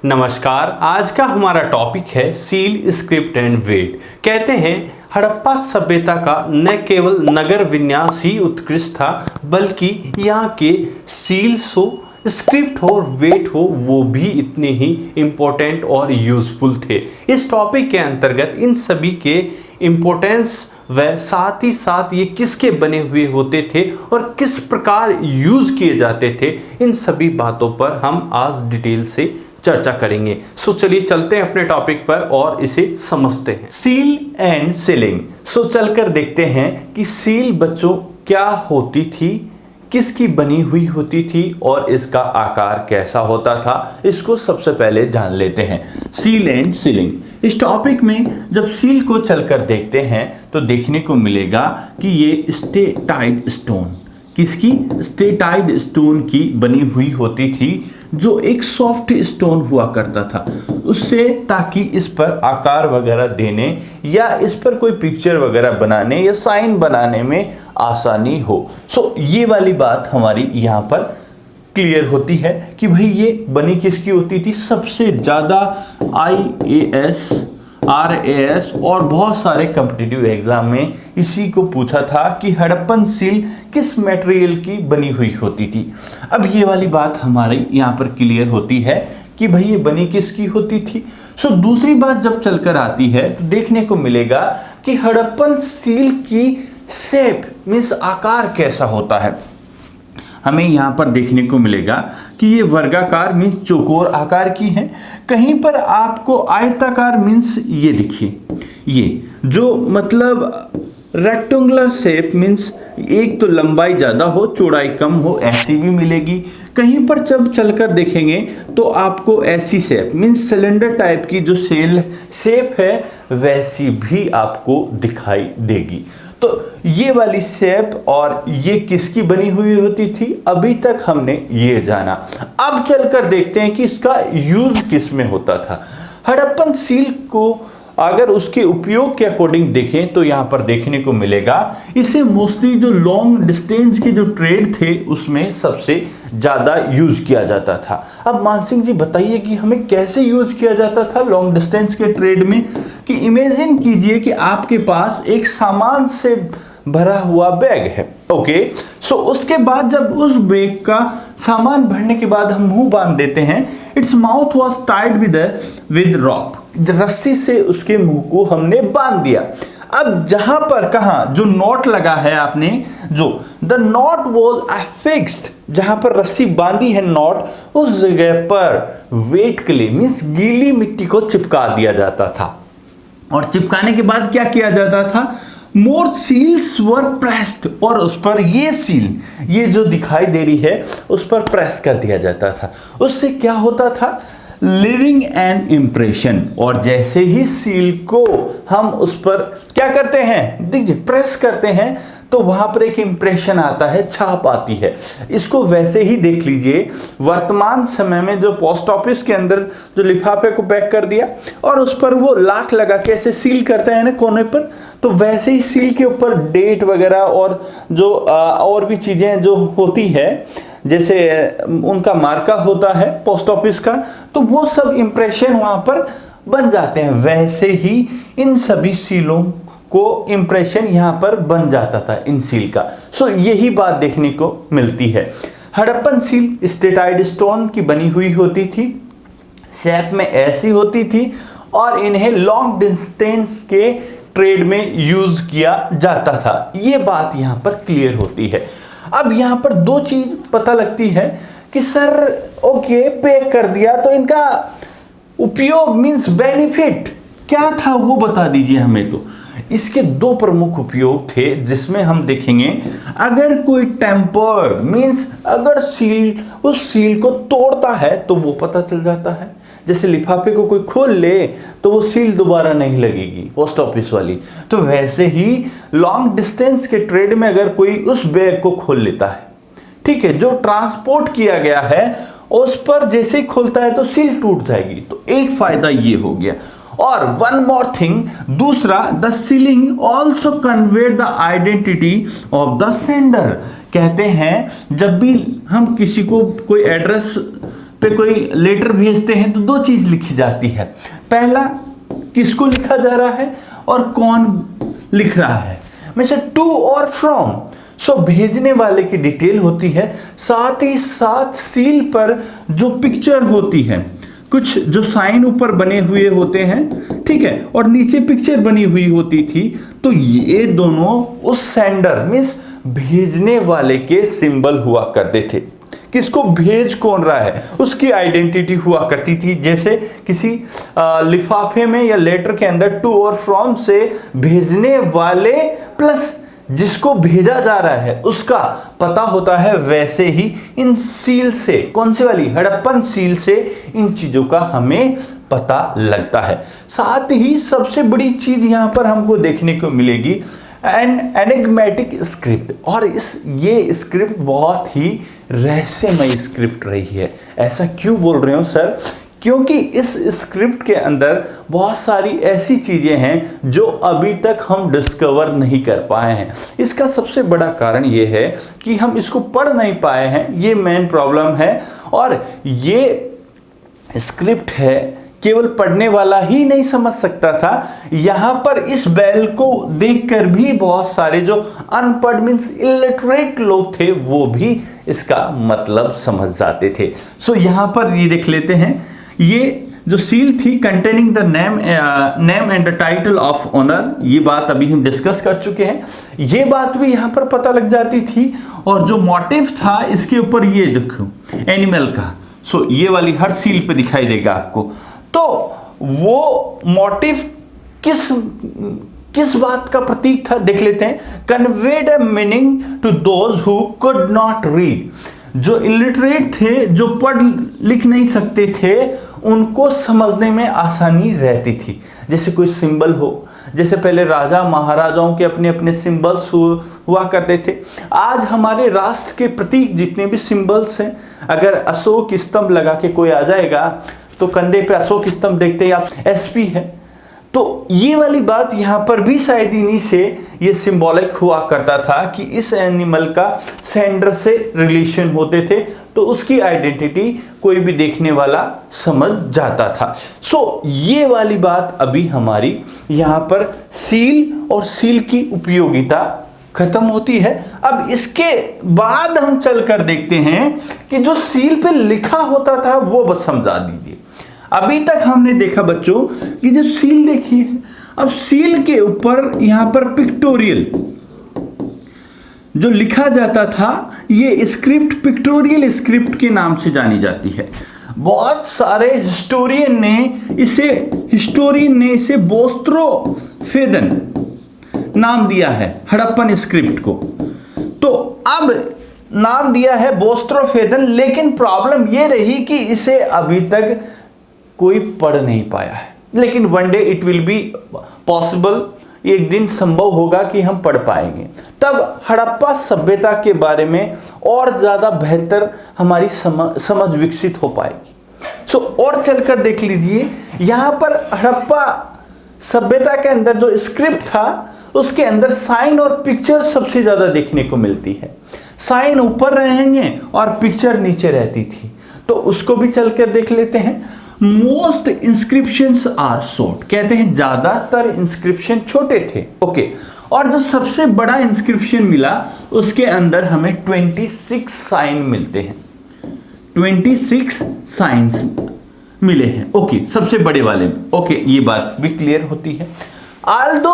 नमस्कार। आज का हमारा टॉपिक है सील, स्क्रिप्ट एंड वेट। कहते हैं हड़प्पा सभ्यता का न केवल नगर विन्यास ही उत्कृष्ट था, बल्कि यहाँ के सील्स हो, स्क्रिप्ट हो, वेट हो, वो भी इतने ही इम्पोर्टेंट और यूजफुल थे। इस टॉपिक के अंतर्गत इन सभी के इम्पोर्टेंस व साथ ही साथ ये किसके बने हुए होते थे और किस प्रकार यूज किए जाते थे, इन सभी बातों पर हम आज डिटेल से चर्चा करेंगे। सो चलिए चलते हैं अपने टॉपिक पर और इसे समझते हैं। Seal and ceiling. सो चलकर देखते हैं कि सील बच्चों क्या होती थी, किसकी बनी हुई होती थी और इसका आकार कैसा होता था। इसको सबसे पहले जान लेते हैं। Seal and ceiling. इस टॉपिक में जब सील को चलकर देखते हैं तो देखने को मिलेगा कि ये स्टेटाइड स्टोन, किसकी? स्टेटाइड स्टोन की बनी हुई होती थी, जो एक सॉफ्ट स्टोन हुआ करता था उससे, ताकि इस पर आकार वगैरह देने या इस पर कोई पिक्चर वगैरह बनाने या साइन बनाने में आसानी हो। सो ये वाली बात हमारी यहाँ पर क्लियर होती है कि भाई ये बनी किसकी होती थी। सबसे ज़्यादा IAS, RAS और बहुत सारे कॉम्पिटिटिव एग्जाम में इसी को पूछा था कि हड़प्पन सील किस मटेरियल की बनी हुई होती थी। अब ये वाली बात हमारे यहाँ पर क्लियर होती है कि भाई ये बनी किसकी होती थी। सो दूसरी बात जब चलकर आती है तो देखने को मिलेगा कि हड़प्पन सील की शेप मीन्स आकार कैसा होता है। हमें यहाँ पर देखने को मिलेगा कि ये वर्गाकार मीन्स चौकोर आकार की है, कहीं पर आपको आयताकार मीन्स ये देखिए, ये जो मतलब रेक्टेंगुलर शेप मीन्स एक तो लंबाई ज़्यादा हो चौड़ाई कम हो, ऐसी भी मिलेगी। कहीं पर जब चलकर देखेंगे तो आपको ऐसी शेप मीन्स सिलेंडर टाइप की जो शेप है वैसी भी आपको दिखाई देगी। तो ये वाली शेप और ये किसकी बनी हुई होती थी, अभी तक हमने ये जाना। अब चलकर देखते हैं कि इसका यूज किस में होता था। हड़प्पन सील को अगर उसके उपयोग के अकॉर्डिंग देखें तो यहाँ पर देखने को मिलेगा इसे मोस्टली जो लॉन्ग डिस्टेंस के जो ट्रेड थे उसमें सबसे ज़्यादा यूज किया जाता था। अब मानसिंह जी बताइए कि हमें कैसे यूज किया जाता था लॉन्ग डिस्टेंस के ट्रेड में। कि इमेजिन कीजिए कि आपके पास एक सामान से भरा हुआ बैग है, ओके। सो उसके बाद जब उस बैग का सामान भरने के बाद हम मुंह बांध देते हैं, its mouth was tied with rope, रस्सी से उसके मुंह को हमने बांध दिया। अब जहां पर कहा जो नॉट लगा है आपने, जो द नॉट वॉज फिक्स्ड, जहां पर रस्सी बांधी है नॉट, उस जगह पर वेट क्ले मीन्स गीली मिट्टी को चिपका दिया जाता था। और चिपकाने के बाद क्या किया जाता था, मोर सील्स वर प्रेस्ड, और उस पर ये सील ये जो दिखाई दे रही है उस पर प्रेस कर दिया जाता था। उससे क्या होता था, लिविंग एन इम्प्रेशन। और जैसे ही सील को हम उस पर क्या करते हैं, देखिए प्रेस करते हैं, तो वहां पर एक इंप्रेशन आता है, छाप आती है। इसको वैसे ही देख लीजिए, वर्तमान समय में जो पोस्ट ऑफिस के अंदर जो लिफाफे को पैक कर दिया और उस पर वो लाख लगा के ऐसे सील करते हैं ना कोने पर, तो वैसे ही सील के ऊपर डेट वगैरह और जो और भी चीजें जो होती है, जैसे उनका मार्का होता है पोस्ट ऑफिस का, तो वो सब इंप्रेशन वहां पर बन जाते हैं। वैसे ही इन सभी सीलों को इंप्रेशन यहां पर बन जाता था इन सील का। सो यही बात देखने को मिलती है। हड़प्पन सील स्टेटाइड स्टोन की बनी हुई होती थी, शेप में ऐसी होती थी और इन्हें लॉन्ग डिस्टेंस के ट्रेड में यूज किया जाता था। ये बात यहां पर क्लियर होती है। अब यहां पर दो चीज पता लगती है कि सर ओके पैक कर दिया, तो इनका उपयोग मींस बेनिफिट क्या था वो बता दीजिए हमें। तो इसके दो प्रमुख उपयोग थे जिसमें हम देखेंगे, अगर कोई टेम्पर मींस अगर सील उस सील को तोड़ता है तो वो पता चल जाता है। जैसे लिफाफे को कोई खोल ले तो वो सील दोबारा नहीं लगेगी पोस्ट ऑफिस वाली, तो वैसे ही लॉन्ग डिस्टेंस के ट्रेड में अगर कोई उस बैग को खोल लेता है, ठीक है, जो ट्रांसपोर्ट किया गया है उस पर जैसे ही खोलता है तो सील टूट जाएगी। तो एक फायदा ये हो गया। और वन मोर थिंग, दूसरा, the ceiling also conveyed the identity of the sender. कहते हैं जब भी हम किसी को कोई एड्रेस पे कोई लेटर भेजते हैं तो दो चीज लिखी जाती है। पहला, किसको लिखा जा रहा है और कौन लिख रहा है, मतलब टू और फ्रॉम। सो भेजने वाले की डिटेल होती है, साथ ही साथ सील पर जो पिक्चर होती है, कुछ जो साइन ऊपर बने हुए होते हैं, ठीक है, और नीचे पिक्चर बनी हुई होती थी। तो ये दोनों उस सेंडर मीन्स भेजने वाले के सिंबल हुआ करते थे। किसको भेज कौन रहा है उसकी आइडेंटिटी हुआ करती थी। जैसे किसी लिफाफे में या लेटर के अंदर टू और फ्रॉम से भेजने वाले प्लस जिसको भेजा जा रहा है उसका पता होता है, वैसे ही इन सील से, कौन सी वाली, हड़प्पन सील से इन चीजों का हमें पता लगता है। साथ ही सबसे बड़ी चीज यहां पर हमको देखने को मिलेगी एनिग्मेटिक स्क्रिप्ट, और ये स्क्रिप्ट बहुत ही रहस्यमय स्क्रिप्ट रही है। ऐसा क्यों बोल रहे हो सर? क्योंकि इस स्क्रिप्ट के अंदर बहुत सारी ऐसी चीजें हैं जो अभी तक हम डिस्कवर नहीं कर पाए हैं। इसका सबसे बड़ा कारण ये है कि हम इसको पढ़ नहीं पाए हैं, ये मेन प्रॉब्लम है। और ये स्क्रिप्ट है, केवल पढ़ने वाला ही नहीं समझ सकता था। यहां पर इस बैल को देखकर भी बहुत सारे जो अनपढ़ मीन्स इलिटरेट लोग थे वो भी इसका मतलब समझ जाते थे। सो यहां पर ये देख लेते हैं, ये जो सील थी containing the name and the title of honour, ये बात अभी हम डिस्कस कर चुके हैं, ये बात भी यहां पर पता लग जाती थी। और जो मोटिव था इसके ऊपर, ये देखो एनिमल का, सो ये वाली हर सील पे दिखाई देगा आपको। तो वो मोटिव किस बात का प्रतीक था देख लेते हैं। Conveyed a meaning to those who could not read, जो इलिटरेट थे, जो पढ़ लिख नहीं सकते थे, उनको समझने में आसानी रहती थी। जैसे कोई सिंबल हो, जैसे पहले राजा महाराजाओं के अपने अपने सिंबल्स हुआ करते थे। आज हमारे राष्ट्र के प्रतीक जितने भी सिंबल्स हैं, अगर अशोक स्तंभ लगा के कोई आ जाएगा तो कंधे पे अशोक स्तंभ देखते ही आप एसपी है। तो ये वाली बात यहाँ पर भी शायद इन्हीं से ये सिंबॉलिक हुआ करता था कि इस एनिमल का सेंडर से रिलेशन होते थे, तो उसकी आइडेंटिटी कोई भी देखने वाला समझ जाता था। सो ये वाली बात अभी हमारी यहाँ पर सील और सील की उपयोगिता खत्म होती है। अब इसके बाद हम चलकर देखते हैं कि जो सील पे लिखा होता था वो बस समझा दीजिए। अभी तक हमने देखा बच्चों कि जो सील देखी है, अब सील के ऊपर यहां पर पिक्टोरियल जो लिखा जाता था, ये स्क्रिप्ट पिक्टोरियल स्क्रिप्ट के नाम से जानी जाती है। बहुत सारे हिस्टोरियन ने इसे बोस्त्रोफेदन नाम दिया है हड़प्पन स्क्रिप्ट को। तो अब नाम दिया है बोस्त्रोफेदन, लेकिन प्रॉब्लम ये रही कि इसे अभी तक कोई पढ़ नहीं पाया है। लेकिन one day it will be possible, एक दिन संभव होगा कि हम पढ़ पाएंगे। तब हड़प्पा सभ्यता के बारे में और ज्यादा बेहतर हमारी समझ विकसित हो पाएगी। सो और चलकर देख लीजिए, यहां पर हड़प्पा सभ्यता के अंदर जो स्क्रिप्ट था उसके अंदर साइन और पिक्चर सबसे ज्यादा देखने को मिलती है। साइन ऊपर रहेंगे और पिक्चर नीचे रहती थी, तो उसको भी चलकर देख लेते हैं। मोस्ट इंस्क्रिप्शंस आर शॉर्ट, कहते हैं ज्यादातर इंस्क्रिप्शन छोटे थे। ओके, और जो सबसे बड़ा इंस्क्रिप्शन मिला उसके अंदर हमें 26 साइन मिलते हैं, 26 साइंस मिले हैं। ओके, सबसे बड़े वाले में। ओके, ये बात भी क्लियर होती है। Although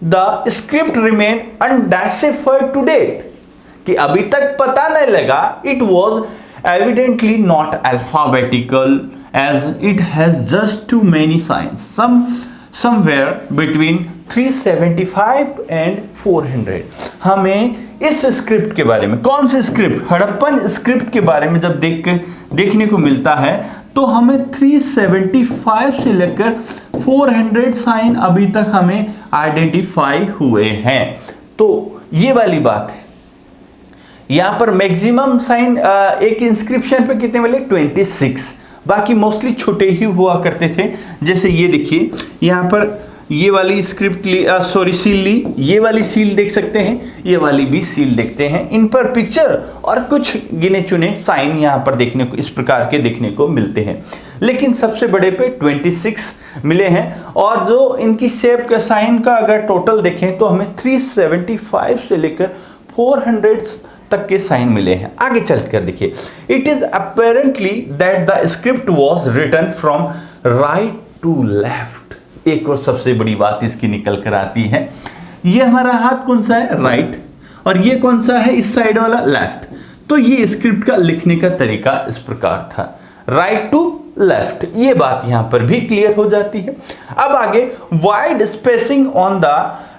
the script remain undeciphered to date, कि अभी तक पता नहीं लगा, it was evidently not alphabetical as it has just too many signs, somewhere between 375 and 400। हमें इस स्क्रिप्ट के बारे में, कौन से स्क्रिप्ट, हड़प्पन स्क्रिप्ट के बारे में जब देखने को मिलता है तो हमें 375 से लेकर 400 साइन अभी तक हमें आइडेंटिफाई हुए हैं। तो ये वाली बात है। यहां पर मैक्सिमम साइन एक इंस्क्रिप्शन पे कितने मिले, 26, बाकी मोस्टली छोटे ही हुआ करते थे। जैसे ये देखिए, यहाँ पर ये वाली स्क्रिप्ट ली, सॉरी सील ली, ये वाली सील देख सकते हैं, ये वाली भी सील देखते हैं। इन पर पिक्चर और कुछ गिने चुने साइन यहाँ पर देखने को इस प्रकार के देखने को मिलते हैं, लेकिन सबसे बड़े पे 26 मिले हैं। और जो इनकी शेप का साइन का अगर टोटल देखें तो हमें 375 से लेकर 400 तक के साइन मिले हैं। आगे चलकर देखिए, it is apparently that the script was written from right to left. एक और सबसे बड़ी बात इसकी निकल कर आती है, ये हमारा हाथ कौन सा है, राइट, और ये कौन सा है, इस साइड वाला, लेफ्ट। तो ये स्क्रिप्ट का लिखने का तरीका इस प्रकार था, राइट टू लेफ्ट। ये बात यहां पर भी क्लियर हो जाती है। अब आगे, wide spacing on the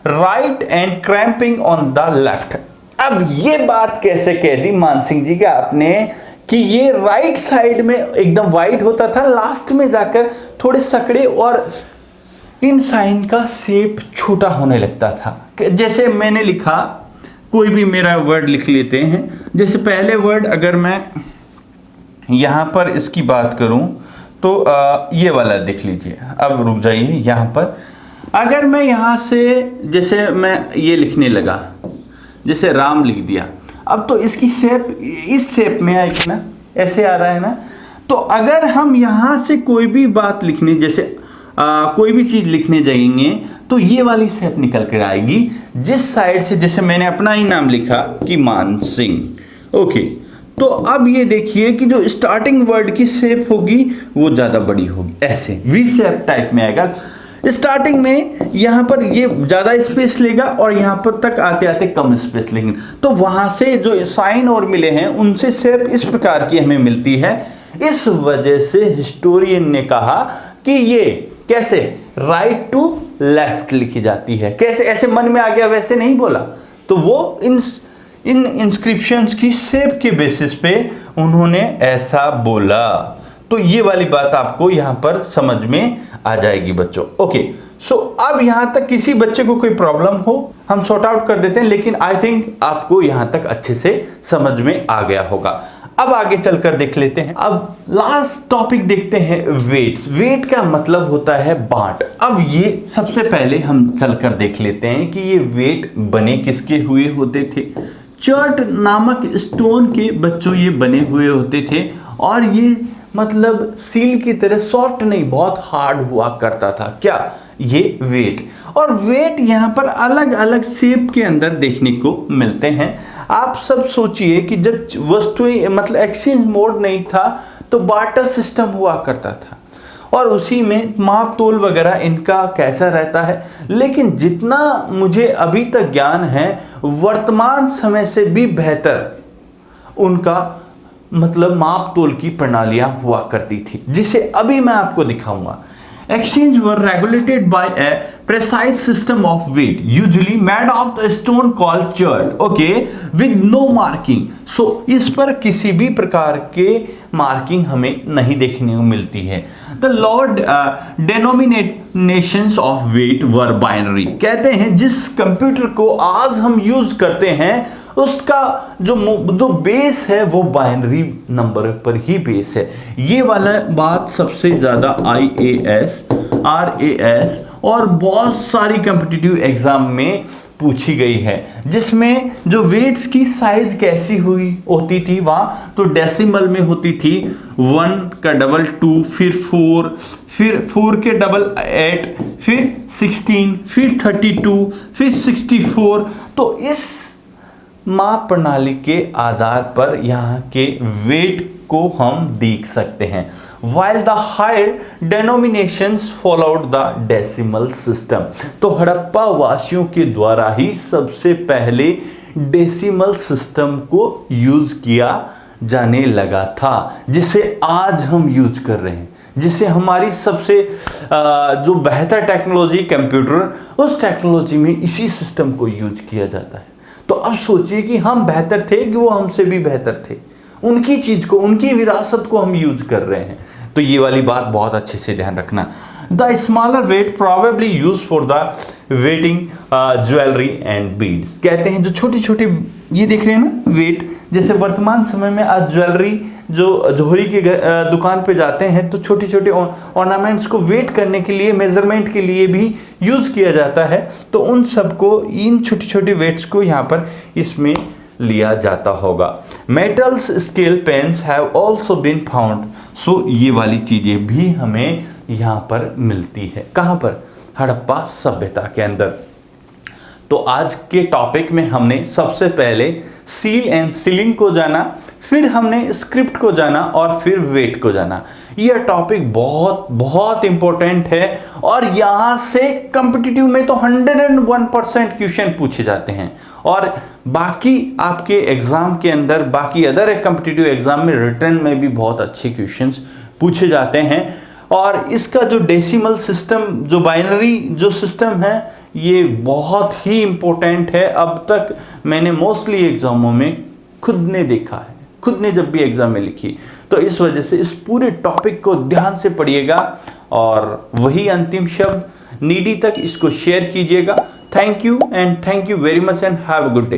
right and cramping on the left. अब ये बात कैसे कह दी मान सिंह जी का आपने कि ये राइट साइड में एकदम वाइड होता था, लास्ट में जाकर थोड़े सकड़े और इन साइन का शेप छोटा होने लगता था। जैसे मैंने लिखा, कोई भी मेरा वर्ड लिख लेते हैं, जैसे पहले वर्ड अगर मैं यहाँ पर इसकी बात करूँ तो ये वाला देख लीजिए। अब रुक जाइए, यहाँ पर अगर मैं यहाँ से जैसे मैं ये लिखने लगा, जैसे राम लिख दिया, अब तो इसकी शेप इस शेप में आएगी ना, ऐसे आ रहा है ना। तो अगर हम यहाँ से कोई भी बात लिखने, जैसे कोई भी चीज़ लिखने जाएंगे तो ये वाली शेप निकल कर आएगी जिस साइड से, जैसे मैंने अपना ही नाम लिखा कि मान सिंह, ओके। तो अब ये देखिए कि जो स्टार्टिंग वर्ड की शेप होगी वो ज़्यादा बड़ी होगी, ऐसे वी शेप टाइप में आएगा। स्टार्टिंग में यहाँ पर ये ज़्यादा स्पेस लेगा और यहाँ पर तक आते आते कम स्पेस लेंगे। तो वहाँ से जो साइन और मिले हैं उनसे शेप इस प्रकार की हमें मिलती है। इस वजह से हिस्टोरियन ने कहा कि ये कैसे राइट टू लेफ्ट लिखी जाती है। कैसे, ऐसे मन में आ गया वैसे नहीं बोला, तो वो इन इंस्क्रिप्शंस की शेप के बेसिस पे उन्होंने ऐसा बोला। तो ये वाली बात आपको यहाँ पर समझ में आ जाएगी बच्चों, ओके। सो अब यहाँ तक किसी बच्चे को कोई प्रॉब्लम हो हम सॉर्ट आउट कर देते हैं, लेकिन आई थिंक आपको यहाँ तक अच्छे से समझ में आ गया होगा। अब आगे चलकर देख लेते हैं। अब लास्ट टॉपिक देखते हैं, वेट्स। वेट का मतलब होता है बांट। अब ये सबसे पहले हम चलकर देख लेते हैं कि ये वेट बने किसके हुए होते थे। चर्ट नामक स्टोन के बच्चों ये बने हुए होते थे, और ये मतलब सील की तरह सॉफ्ट नहीं, बहुत हार्ड हुआ करता था। क्या, ये वेट। और वेट यहाँ पर अलग अलग शेप के अंदर देखने को मिलते हैं। आप सब सोचिए कि जब वस्तुएं मतलब एक्सचेंज मोड नहीं था तो बार्टर सिस्टम हुआ करता था, और उसी में माप तोल वगैरह इनका कैसा रहता है। लेकिन जितना मुझे अभी तक ज्ञान है, वर्तमान समय से भी बेहतर उनका मतलब माप तोल की प्रणालियां हुआ करती थी, जिसे अभी मैं आपको दिखाऊंगा। Exchange were regulated by a precise system of weight, usually made of the stone called chert, okay, with no marking. So इस पर किसी भी प्रकार के मार्किंग हमें नहीं देखने को मिलती है। The Lord denominations of weight were binary. कहते हैं जिस कंप्यूटर को आज हम यूज करते हैं उसका जो बेस है वो बाइनरी नंबर पर ही बेस है। ये वाला बात सबसे ज़्यादा IAS, RAS और बहुत सारी कॉम्पिटिटिव एग्जाम में पूछी गई है, जिसमें जो वेट्स की साइज कैसी होती थी वहाँ तो डेसिमल में होती थी। 1 का डबल 2, फिर 4, फिर 4 के डबल 8, फिर 16, फिर 32, फिर 64। तो इस माप प्रणाली के आधार पर यहाँ के वेट को हम देख सकते हैं। while the higher denominations followed the decimal system। तो हड़प्पा वासियों के द्वारा ही सबसे पहले डेसिमल सिस्टम को यूज किया जाने लगा था, जिसे आज हम यूज कर रहे हैं, जिसे हमारी सबसे जो बेहतर टेक्नोलॉजी कंप्यूटर, उस टेक्नोलॉजी में इसी सिस्टम को यूज किया जाता है। तो अब सोचिए कि हम बेहतर थे कि वो हमसे भी बेहतर थे, उनकी चीज को, उनकी विरासत को हम यूज कर रहे हैं। तो ये वाली बात बहुत अच्छे से ध्यान रखना। The smaller weight probably use for the weighting jewellery and beads. कहते हैं जो छोटी छोटी, ये देख रहे हैं ना वेट, जैसे वर्तमान समय में आज ज्वेलरी जो जोहरी की दुकान पे जाते हैं तो छोटी छोटी ऑर्नामेंट्स को वेट करने के लिए, मेजरमेंट के लिए भी यूज किया जाता है। तो उन सबको, इन छोटी छोटी वेट्स को यहाँ पर इसमें लिया जाता होगा। Metals scale pens have also been found. So ये वाली चीजें भी हमें यहाँ पर मिलती है। कहाँ पर? हड़प्पा सभ्यता के अंदर। तो आज के टॉपिक में हमने सबसे पहले सील एंड सीलिंग को जाना, फिर हमने स्क्रिप्ट को जाना और फिर वेट को जाना। यह टॉपिक बहुत बहुत इंपॉर्टेंट है और यहाँ से कॉम्पिटिटिव में तो 101% क्वेश्चन पूछे जाते हैं और बाकी आपके एग्जाम के अंदर, बाकी अदर कॉम्पिटिटिव एग्जाम में, रिटर्न में भी बहुत अच्छे क्वेश्चंस पूछे जाते हैं। और इसका जो डेसिमल सिस्टम, जो बाइनरी जो सिस्टम है, ये बहुत ही इम्पोर्टेंट है। अब तक मैंने मोस्टली एग्जामों में खुद ने देखा है, खुद ने जब भी एग्जाम में लिखी। तो इस वजह से इस पूरे टॉपिक को ध्यान से पढ़िएगा और वही अंतिम शब्द नीडी तक इसको शेयर कीजिएगा। Thank you and thank you very much and have a good day.